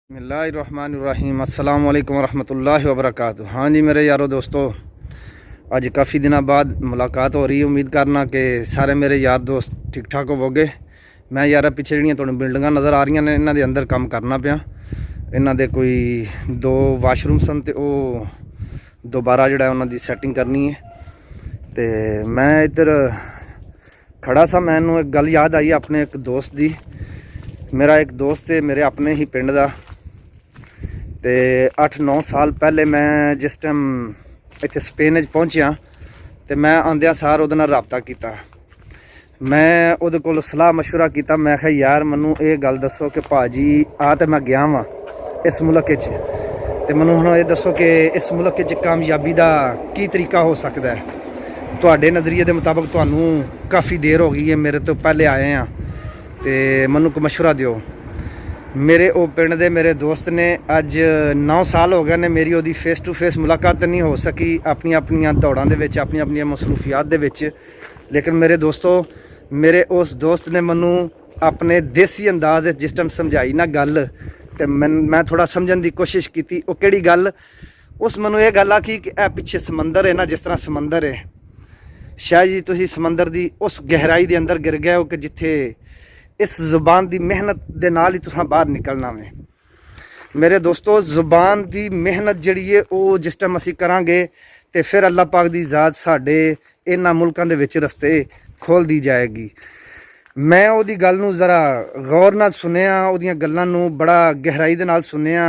बिस्मिल्लाहिर्रहमानिर्रहीम अस्सलाम वालेकुम वरहमतुल्लाहि वबरकातुहू। हाँ जी मेरे यारों दोस्तों, अज काफ़ी दिनों बाद मुलाकात हो रही है। उम्मीद करना कि सारे मेरे यार दोस्त ठीक ठाक होवोगे। मैं यार पिछे जड़ियाँ तुहानूं बिल्डिंगां नज़र आ रही ने, इन्हां दे अंदर काम करना पिया। इन्हां दे कोई 2 वाशरूम सन ते ओह दोबारा जिहड़ा उन्हां दी सैटिंग करनी है। तो मैं इधर खड़ा सा, मैनूं एक गल याद आई अपने एक दोस्त दी। मेरा एक दोस्त है मेरे अपने ही पिंड दा। तो 8-9 साल पहले मैं जिस टाइम इत्थे स्पेन पहुंचा तो मैं आंदिया सार उहदे नाल राबता किया। मैं उहदे कोल सलाह मशवरा किया। मैं कहा यार मैनू ये गल दसो कि भाजी आ तो मैं गया वां इस मुल्क तो मैनू हुण ये दसो कि इस मुल्क कामयाबी का की तरीका हो सकता है। तुहाडे नज़रिए के मुताबिक तुहानू काफ़ी देर हो गई है, मेरे तो पहले आए हैं, तो मैनू को मशवरा दिओ। मेरे वो पिंड दे मेरे दोस्त ने अज 9 साल हो गए ने, मेरी वो फेस टू फेस मुलाकात नहीं हो सकी अपनी अपनी दौड़ां दे विच, अपनी अपनी मसरूफियात दे विच। लेकिन मेरे दोस्तों, मेरे उस दोस्त ने मैनू अपने देसी अंदाज जिस टाइम समझाई ना गल, तो मैं थोड़ा समझण की कोशिश की। वो किहड़ी गल, उस मैनू ये गल आखी कि पिछे समंदर है ना, जिस तरह समंदर है, शायद जी तुसीं समंदर की उस गहराई के अंदर गिर गए हो कि जिथे इस जुबान की मेहनत के नाल ही तुसां बाहर निकलना वे। मेरे दोस्तों, जुबान की मेहनत जिहड़ी है वो जिस टाइम असीं करांगे तो फिर अल्लाह पाक की ज़ात साडे इन्हां मुल्कां दे विच रस्ते खोल दी जाएगी। मैं उहदी गल नूं ज़रा गौर नाल सुनिया, उहदियां गल्लां नूं बड़ा गहराई दे नाल सुनिया।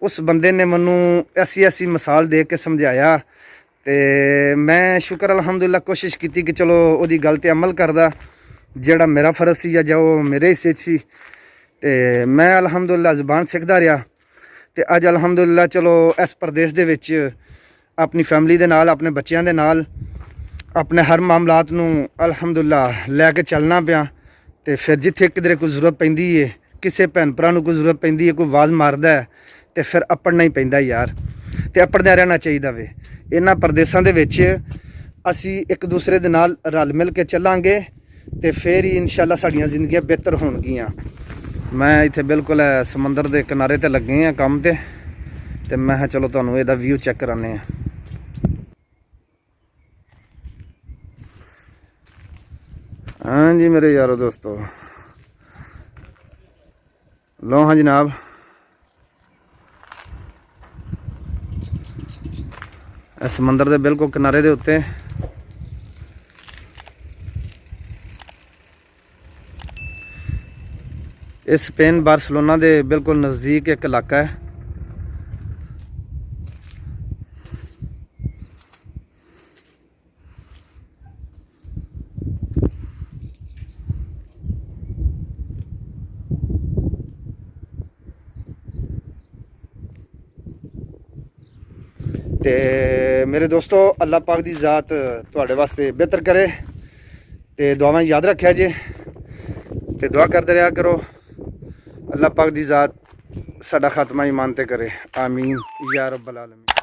उस बंदे ने मैनू ऐसी ऐसी मिसाल दे के समझाया, तो मैं शुक्र अलहमदुलिल्लाह कोशिश की कि चलो उहदी गल ते अमल करदा, जिहड़ा मेरा फर्ज सी या जो मेरे हिस्से सी। तो मैं अलहमदुलिल्लाह जुबान सिखदा रहा। तो अज अलहमदुलिल्लाह चलो इस प्रदेश दे विच अपनी फैमिली दे नाल, अपने बच्चों के नाल, अपने हर मामलात नूं अलहमदुलिल्लाह लैके चलना पिया। तो फिर जिथे किधरे कोई जरूरत पैंदी है, किसी भैन भरा नूं कोई जरूरत पैंदी है, कोई आवाज़ मारदा है, तो फिर अपड़ना ही पैंदा यार। तो अपड़दे रहना चाहिए वे। इन्हां प्रदेशों दे विच असीं एक दूसरे दे नाल रल मिल के चलांगे तो फिर ही इंशाअल्लाह साड़ियां जिंदगियां बेहतर होणगियां। मैं इत्थे बिल्कुल समंदर के किनारे ते लगे हैं काम ते, तो मैं चलो तुहानूं इहदा व्यू चैक कराने। हाँ जी मेरे यारो दोस्तों, लो हाँ जनाब, समंदर के बिल्कुल किनारे के उत्ते इस स्पेन बार्सिलोना के बिल्कुल नज़दीक एक इलाका है। ते मेरे दोस्तों, अल्लाह पाक की ज़ात तुहाडे वास्ते बेहतर करे, तो दुआवां याद रखिया जे, तो दुआ करते रहा करो। अल्लाह पाक की ज़ात साडा खात्मा ईमान ते करे। आमीन या रब्बल आलमीन।